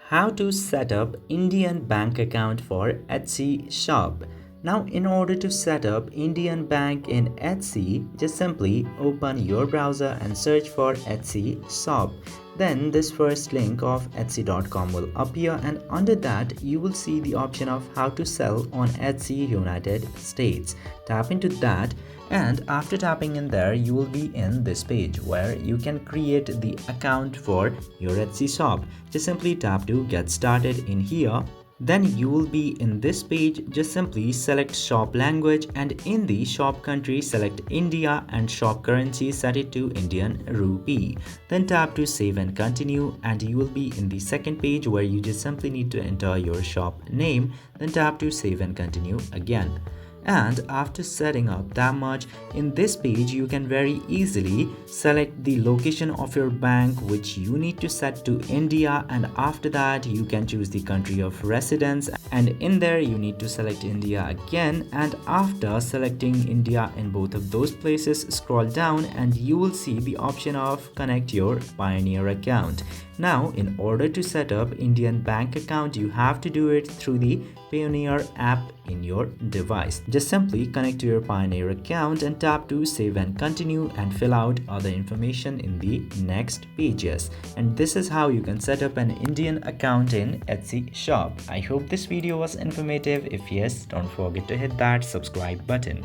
How to set up Indian bank account for Etsy shop. Now, in order to set up Indian bank in Etsy, just simply open your browser and search for Etsy shop. Then this first link of etsy.com will appear, and under that you will see the option of how to sell on Etsy United States. Tap into that, and after tapping in there you will be in this page where you can create the account for your Etsy shop. Just simply tap to get started in here. Then you will be in this page. Just simply select shop language, and in the shop country select India, and shop currency set it to Indian rupee. Then tap to save and continue, and you will be in the second page where you just simply need to enter your shop name. Then tap to save and continue again. And after setting up that much, in this page you can very easily select the location of your bank which you need to set to India, and after that you can choose the country of residence, and in there you need to select India again. And after selecting India in both of those places, scroll down and you will see the option of connect your Pioneer account. Now, in order to set up Indian bank account, you have to do it through the Pioneer app in your device. Just simply connect to your Pioneer account and tap to save and continue, and fill out other information in the next pages. And this is how you can set up an Indian account in Etsy shop. I hope this video was informative. If yes, don't forget to hit that subscribe button.